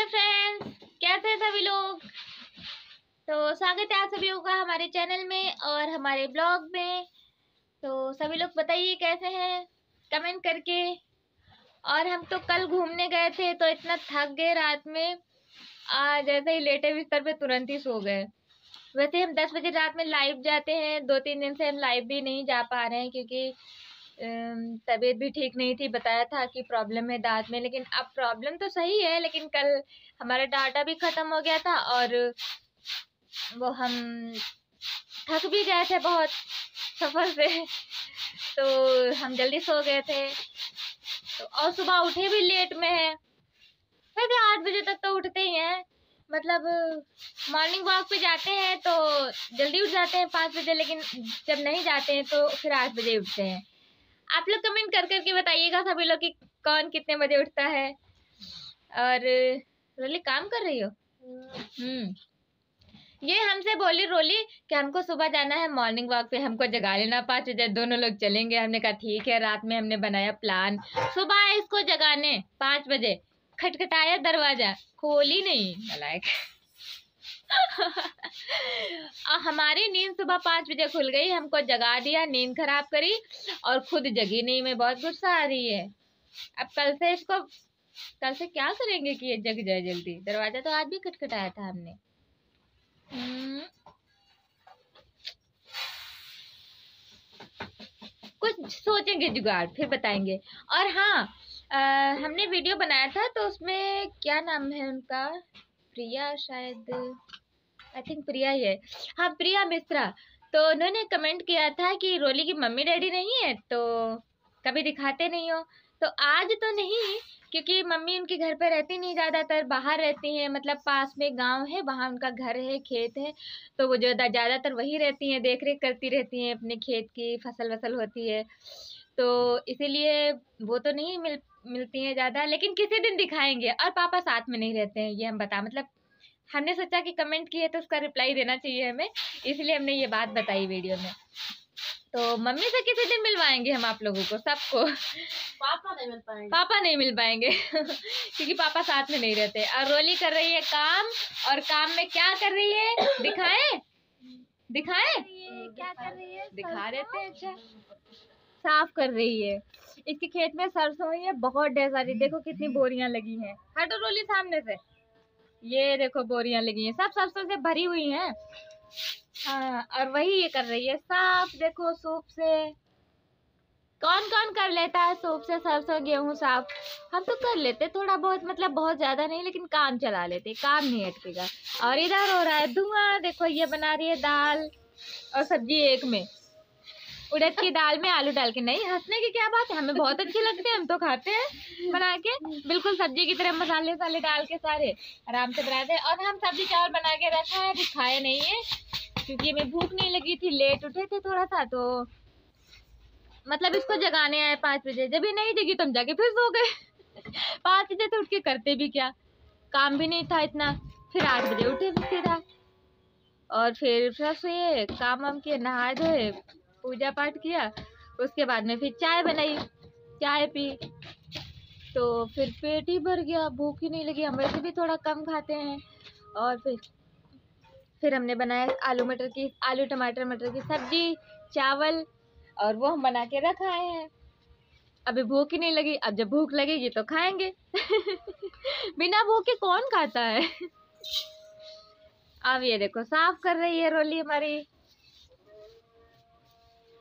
Hi friends, कैसे हैं सभी लोग। तो स्वागत है आप सभी लोगों का हमारे चैनल में और हमारे ब्लॉग में। तो सभी लोग बताइए कैसे हैं कमेंट करके। और हम तो कल घूमने गए थे तो इतना थक गए रात में, आज जैसे ही लेटे बिस्तर पे तुरंत ही सो गए। वैसे हम 10 बजे रात में लाइव जाते हैं, 2-3 दिन से हम लाइव भी नहीं जा पा रहे हैं क्योंकि तबीयत भी ठीक नहीं थी। बताया था कि प्रॉब्लम है दांत में, लेकिन अब प्रॉब्लम तो सही है, लेकिन कल हमारा डाटा भी खत्म हो गया था और वो हम थक भी गए थे बहुत सफर से, तो हम जल्दी सो गए थे। तो और सुबह उठे भी लेट में है, वैसे 8 बजे तक तो उठते ही हैं। मतलब मॉर्निंग वॉक पे जाते हैं तो जल्दी उठ जाते हैं 5 बजे, लेकिन जब नहीं जाते हैं तो फिर 8 बजे उठते हैं। आप लोग कमेंट कर करके बताइएगा सभी लोग कि कौन कितने बजे उठता है। और रोली काम कर रही हो? ये हमसे बोली रोली कि हमको सुबह जाना है मॉर्निंग वॉक पे, हमको जगा लेना 5 बजे, दोनों लोग चलेंगे। हमने कहा ठीक है। रात में हमने बनाया प्लान सुबह इसको जगाने 5 बजे। खटखटाया दरवाजा, खोली नहीं नालायक। हमारी नींद सुबह 5 बजे खुल गई, हमको जगा दिया, नींद खराब करी और खुद जगी नहीं। मैं बहुत गुस्सा आ रही है। अब कल से क्या करेंगे कि ये जग जाए जल्दी। दरवाजा तो आज भी खटखटाया था हमने। कुछ सोचेंगे जुगाड़, फिर बताएंगे। और हाँ, हमने वीडियो बनाया था तो उसमें क्या नाम है उनका, प्रिया शायद, आई थिंक प्रिया ही है। हाँ, प्रिया मिश्रा। तो उन्होंने कमेंट किया था कि रोली की मम्मी डैडी नहीं है तो कभी दिखाते नहीं हो। तो आज तो नहीं, क्योंकि मम्मी उनके घर पे रहती नहीं, ज़्यादातर बाहर रहती हैं। मतलब पास में गांव है, वहाँ उनका घर है, खेत है, तो वो ज़्यादातर वही रहती हैं, देख रेख करती रहती हैं अपने खेत की, फसल वसल होती है। तो इसीलिए वो तो नहीं मिलती हैं ज़्यादा, लेकिन किसी दिन दिखाएंगे। और पापा साथ में नहीं रहते हैं, ये हम मतलब हमने सोचा कि कमेंट किए तो उसका रिप्लाई देना चाहिए हमें, इसलिए हमने ये बात बताई वीडियो में। तो मम्मी से किसी दिन मिलवाएंगे हम आप लोगों को सबको। पापा नहीं मिल पाएंगे क्योंकि पापा साथ में नहीं रहते। और रोली कर रही है काम, और काम में क्या कर रही है दिखाए क्या कर रही है, दिखा देते हैं। अच्छा, साफ कर रही है। इसके खेत में सरसों हुई है बहुत ढेर सारी, देखो कितनी बोरियां लगी हैं। हटो रोली सामने से, ये देखो बोरियां लगी हैं, सब सरसों से भरी हुई हैं। हाँ, और वही ये कर रही है साफ। देखो सूप से कौन कौन कर लेता है, सूप से सरसों गेहूं साफ। हम तो कर लेते थोड़ा बहुत, मतलब बहुत ज्यादा नहीं, लेकिन काम चला लेते, काम नहीं अटकेगा। और इधर हो रहा है धुआं, देखो ये बना रही है दाल और सब्जी एक में, उड़द की दाल में आलू डाल के। नहीं, हंसने की क्या बात है, हमें बहुत अच्छे लगते हैं, हम तो खाते हैं बना के, बिल्कुल सब्जी की तरह मसाले वसाले डाल के सारे आराम से बनाते हैं। और हम सब्जी चावल बना के रखा है, अभी खाए नहीं है क्योंकि हमें भूख नहीं लगी थी, लेट उठे थे थोड़ा सा। तो मतलब इसको जगाने आए 5 बजे, जब ये नहीं जगी तो हम जाके फिर सो गए। 5 बजे तो उठ के करते भी क्या, काम भी नहीं था इतना। फिर 8 बजे उठे सीधा, और फिर फ्रेश हुए, काम वाम किए, नहाए धोए, पूजा पाठ किया। उसके बाद में फिर चाय बनाई, चाय पी, तो फिर पेट ही भर गया, भूख ही नहीं लगी। हम वैसे भी थोड़ा कम खाते हैं। और फिर हमने बनाया आलू टमाटर मटर की सब्जी, चावल, और वो हम बना के रख आए हैं। अभी भूख ही नहीं लगी, अब जब भूख लगेगी तो खाएंगे। बिना भूख के कौन खाता है। अब ये देखो साफ कर रही है रोली हमारी,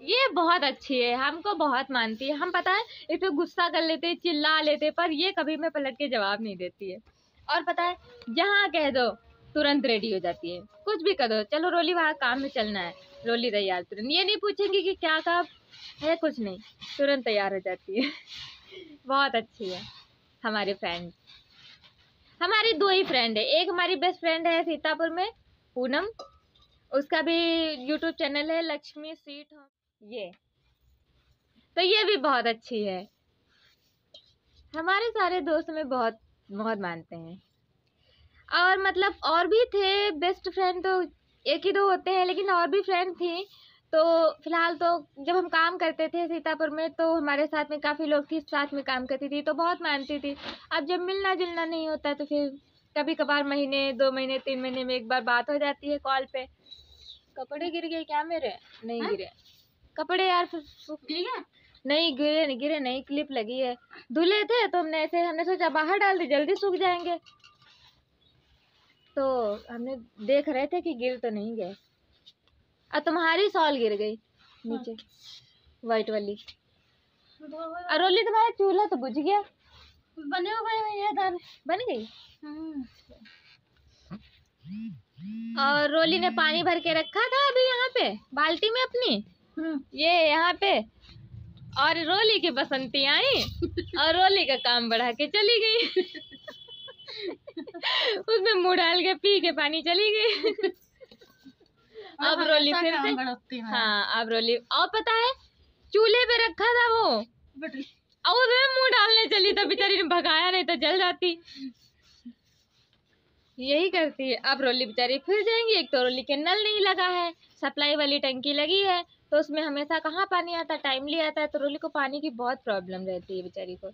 ये बहुत अच्छी है, हमको बहुत मानती है। हम पता है इस पे गुस्सा कर लेते, चिल्ला लेते, पर ये कभी में पलट के जवाब नहीं देती है। और पता है जहाँ कह दो तुरंत रेडी हो जाती है, कुछ भी कर दो, चलो रोली वहाँ काम में चलना है, रोली तैयार तुरंत। ये नहीं पूछेंगी कि क्या काम है, कुछ नहीं, तुरंत तैयार हो जाती है। बहुत अच्छी है हमारी फ्रेंड। हमारी 2 ही फ्रेंड है, एक हमारी बेस्ट फ्रेंड है सीतापुर में, पूनम, उसका भी यूट्यूब चैनल है लक्ष्मी स्वीट होम, ये तो ये भी बहुत अच्छी है। हमारे सारे दोस्त में बहुत बहुत मानते हैं। और मतलब और भी थे बेस्ट फ्रेंड, तो 1 ही 2 होते हैं, लेकिन और भी फ्रेंड थी। तो फिलहाल तो जब हम काम करते थे सीतापुर में तो हमारे साथ में काफ़ी लोग थी, साथ में काम करती थी, तो बहुत मानती थी। अब जब मिलना जुलना नहीं होता तो फिर कभी कभार महीने 2 महीने 3 महीने में एक बार बात हो जाती है कॉल पे। कपड़े गिर गए क्या मेरे? नहीं गिरे कपड़े यार, नहीं गिरे नहीं, क्लिप लगी है। धुले थे तो हमने सोचा बाहर डाल दी, जल्दी सूख जाएंगे, तो हमने देख रहे थे कि गिर तो नहीं गए। और तुम्हारी शॉल गिर गई नीचे, व्हाइट वाली। अरोली तुम्हारा चूल्हा तो बुझ गया। बने हुए दाल बन गई। और रोली ने पानी भर के रखा था अभी यहाँ पे बाल्टी में अपनी, ये यहाँ पे, और रोली की बसंती आई और रोली का काम बढ़ा के चली गई। उसमें मुँह डाल के पी के पानी चली गई। अब रोली फिर से, हाँ अब रोली, और पता है चूल्हे पे रखा था वो, और उसमें मुँह डालने चली तो बेचारी ने भगाया, नहीं तो जल जाती। यही करती है। अब रोली बेचारी फिर जाएंगी। एक तो रोली के नल नहीं लगा है, सप्लाई वाली टंकी लगी है तो उसमें हमेशा कहाँ पानी आता, टाइमली आता है, तो रोली को पानी की बहुत प्रॉब्लम रहती है बेचारी को।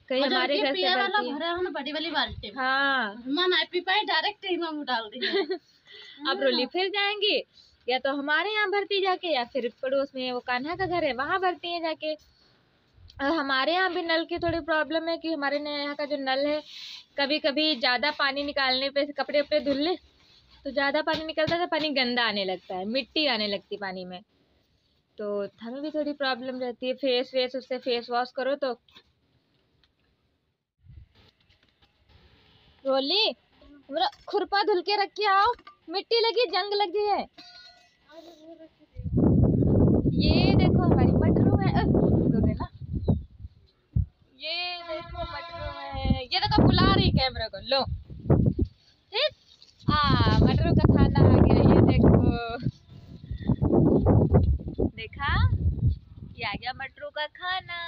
कहीं हमारे घर से भरती है, बड़ी वाली बाल्टी। हाँ डायरेक्ट डाल दी। अब रोली फिर जाएंगी, या तो हमारे यहाँ भरती जाके, या फिर पड़ोस में वो कान्हा का घर है वहाँ भरती है जाके। और हमारे यहाँ भी नल की थोड़ी प्रॉब्लम है कि हमारे यहाँ का जो नल है, कभी कभी ज़्यादा पानी निकालने पे कपड़े वपड़े धुल ले तो ज़्यादा पानी निकलता है तो पानी गंदा आने लगता है, मिट्टी आने लगती पानी में, तो हमें भी थोड़ी प्रॉब्लम रहती है। फेस उससे फेस वॉश करो तो। रोली मेरा खुरपा धुल के रख के आओ, मिट्टी लगी, जंग लगी है। ये देखो हमारी मटरू है, ना ये देखो मटरू है, ये देखो बुला रही कैमरे को, लो मटरू का खाना आ गया। ये देखो, देखा ये आ गया मटरू का खाना।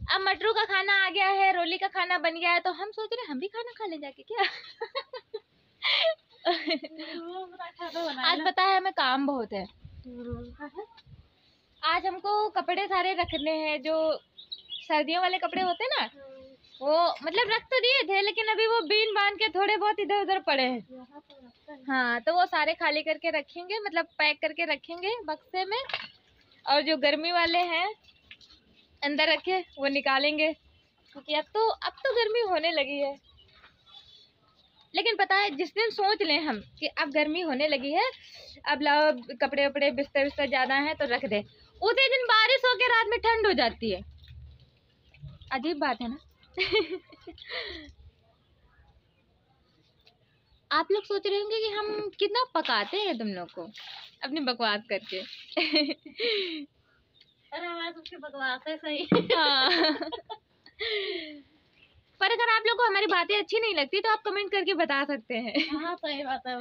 अब मटरू का खाना आ गया है, रोली का खाना बन गया है, तो हम सोच रहे हम भी खाना खा ले जाके क्या। आज पता है हमें काम बहुत है। आज हमको कपड़े सारे रखने हैं, जो सर्दियों वाले कपड़े होते हैं ना, वो मतलब रख तो दिए थे लेकिन अभी वो बीन बांध के थोड़े बहुत इधर उधर पड़े हैं। हाँ तो वो सारे खाली करके रखेंगे, मतलब पैक करके रखेंगे बक्से में, और जो गर्मी वाले हैं अंदर रखे वो निकालेंगे, क्योंकि अब तो गर्मी होने लगी है। लेकिन पता है जिस दिन सोच लें हम कि अब गर्मी होने लगी है, अब लाओ कपड़े वपड़े बिस्तर ज़्यादा है तो रख दे, उसी दिन बारिश होकर रात में ठंड हो जाती है। अजीब बात है ना। आप लोग सोच रहे होंगे कि हम कितना पकाते हैं तुम लोग को अपनी बकवास करके। अरे हमारे सबकी बकवास है सही। हाँ। पर अगर आप लोग को हमारी बातें अच्छी नहीं लगती तो आप कमेंट करके बता सकते हैं। हाँ सही बात है।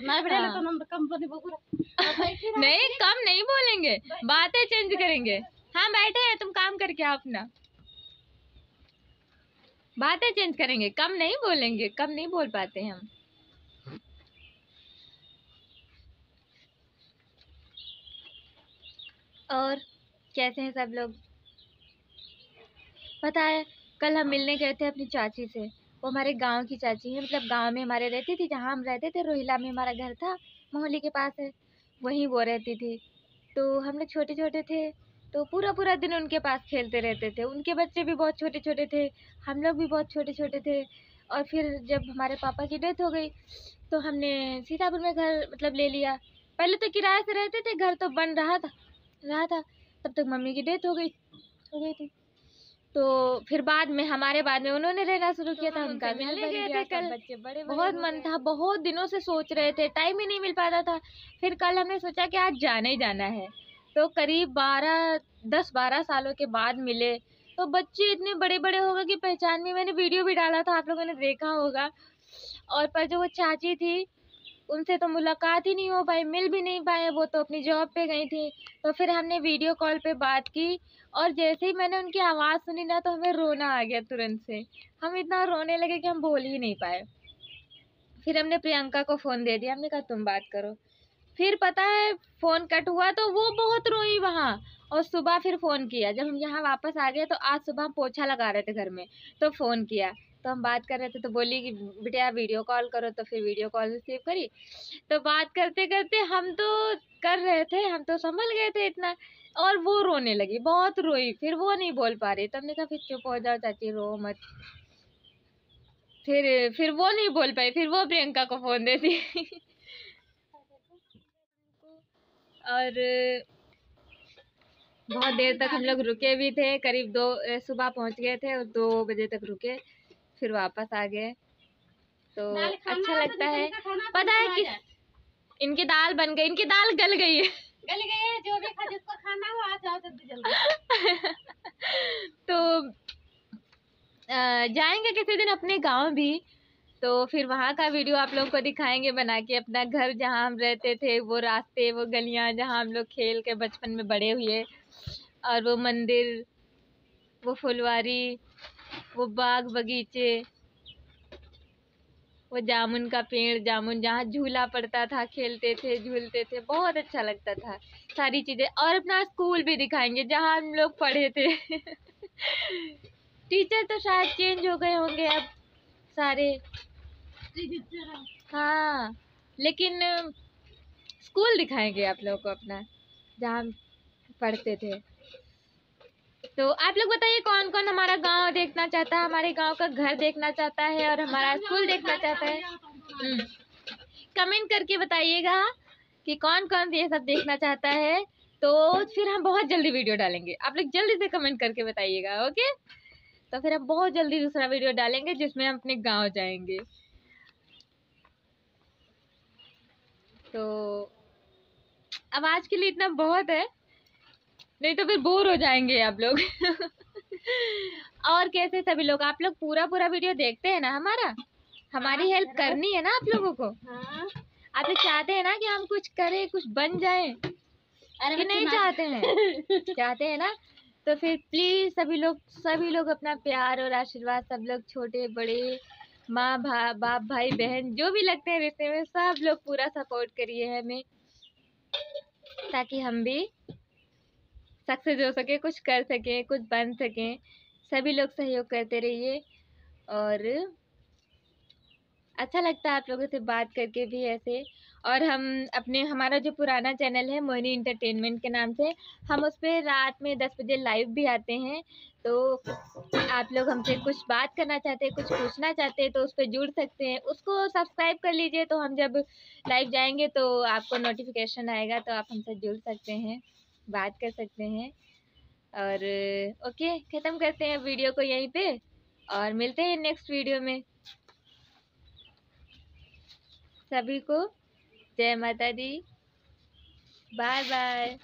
नहीं कम नहीं बोलेंगे, बातें चेंज करेंगे। हाँ बैठे हैं, तुम काम करके आओ अपना, बातें चेंज करेंगे, कम नहीं बोलेंगे, कम नहीं बोल पाते हम। और कैसे हैं सब लोग? पता है कल हम मिलने गए थे अपनी चाची से, वो हमारे गांव की चाची है, मतलब गांव में हमारे रहती थी, जहाँ हम रहते थे रोहिला में हमारा घर था, मोहल्ले के पास है, वहीं वो रहती थी। तो हम लोग छोटे छोटे थे तो पूरा पूरा दिन उनके पास खेलते रहते थे। उनके बच्चे भी बहुत छोटे छोटे थे, हम लोग भी बहुत छोटे छोटे थे। और फिर जब हमारे पापा की डेथ हो गई तो हमने सीतापुर में घर मतलब ले लिया। पहले तो किराए से रहते थे, घर तो बन रहा था, तब तक मम्मी की डेथ हो गई थी। तो फिर बाद में हमारे बाद में उन्होंने रहना शुरू किया था। उनका मिलने गए थे कल, बच्चे बड़े बहुत मन था, बहुत दिनों से सोच रहे थे, टाइम ही नहीं मिल पाता था। फिर कल हमने सोचा कि आज जाना ही जाना है, तो करीब 10-12 सालों के बाद मिले। तो बच्चे इतने बड़े बड़े हो गए कि पहचान में, मैंने वीडियो भी डाला था, आप लोगों ने देखा होगा। और पर जो वो चाची थी उनसे तो मुलाकात ही नहीं हो पाई, मिल भी नहीं पाए, वो तो अपनी जॉब पे गई थी। तो फिर हमने वीडियो कॉल पे बात की, और जैसे ही मैंने उनकी आवाज़ सुनी ना तो हमें रोना आ गया तुरंत से। हम इतना रोने लगे कि हम बोल ही नहीं पाए। फिर हमने प्रियंका को फ़ोन दे दिया, हमने कहा तुम बात करो। फिर पता है फ़ोन कट हुआ तो वो बहुत रोई वहाँ। और सुबह फिर फ़ोन किया, जब हम यहाँ वापस आ गए तो आज सुबह पोछा लगा रहे थे घर में, तो फ़ोन किया तो हम बात कर रहे थे तो बोली कि बेटा वीडियो कॉल करो, तो फिर वीडियो कॉल रिसीव करी। तो बात करते करते हम तो कर रहे थे, हम तो संभल गए थे इतना, और वो रोने लगी, बहुत रोई, फिर वो नहीं बोल पा रही। तब हमने कहा फिर चुप हो जाओ चाची, रो मत। फिर वो नहीं बोल पाई, फिर वो प्रियंका को फोन देती और बहुत देर तक हम लोग रुके भी थे, करीब सुबह पहुंच गए थे और 2 बजे तक रुके, फिर वापस आ गए। तो अच्छा लगता है। पता है कि इनकी दाल बन गई, इनकी दाल गल गई है, जो भी खा जिसको खाना हो आ जाओ जल्दी जल्दी तो जाएंगे किसी दिन अपने गांव भी, तो फिर वहाँ का वीडियो आप लोगों को दिखाएंगे बना के, अपना घर जहाँ हम रहते थे, वो रास्ते, वो गलियाँ जहाँ हम लोग खेल के बचपन में बड़े हुए, और वो मंदिर, वो फुलवारी, वो बाग बगीचे, वो जामुन का पेड़, जामुन जहाँ झूला पड़ता था, खेलते थे, झूलते थे, बहुत अच्छा लगता था सारी चीजें। और अपना स्कूल भी दिखाएंगे जहाँ हम लोग पढ़े थे टीचर तो शायद चेंज हो गए होंगे अब सारे, हाँ, लेकिन स्कूल दिखाएंगे आप लोगों को अपना जहाँ हम पढ़ते थे। तो आप लोग बताइए कौन कौन हमारा गांव देखना चाहता है, हमारे गांव का घर देखना चाहता है और हमारा स्कूल देखना चाहता है। कमेंट करके बताइएगा कि कौन कौन ये सब देखना चाहता है, तो फिर हम बहुत जल्दी वीडियो डालेंगे। आप लोग जल्दी से कमेंट करके बताइएगा, ओके। तो फिर हम बहुत जल्दी दूसरा वीडियो डालेंगे जिसमें हम अपने गांव जाएंगे। तो अब आज के लिए इतना बहुत है, नहीं तो फिर बोर हो जाएंगे आप लोग और कैसे सभी लोग, आप लोग पूरा पूरा वीडियो देखते हैं ना हमारा, हमारी हेल्प करनी है ना आप लोगों को। आप लोग चाहते हैं ना कि हम कुछ करें, कुछ बन जाएं, कि नहीं चाहते हैं चाहते हैं ना। तो फिर प्लीज सभी लोग अपना प्यार और आशीर्वाद, सब लोग छोटे बड़े, माँ बाप भाई बहन जो भी लगते हैं रिश्ते में, सब लोग पूरा सपोर्ट करिए हमें, ताकि हम भी सक्सेस हो सके, कुछ कर सके, कुछ बन सके। सभी लोग सहयोग करते रहिए, और अच्छा लगता है आप लोगों से बात करके भी ऐसे। और हम हमारा जो पुराना चैनल है मोहिनी इंटरटेनमेंट के नाम से, हम उस पर रात में 10 बजे लाइव भी आते हैं। तो आप लोग हमसे कुछ बात करना चाहते हैं, कुछ पूछना चाहते हैं, तो उस पर जुड़ सकते हैं, उसको सब्सक्राइब कर लीजिए। तो हम जब लाइव जाएंगे तो आपको नोटिफिकेशन आएगा, तो आप हमसे जुड़ सकते हैं, बात कर सकते हैं। और ओके, ख़त्म करते हैं वीडियो को यहीं पे, और मिलते हैं नेक्स्ट वीडियो में। सभी को जय माता दी, बाय बाय।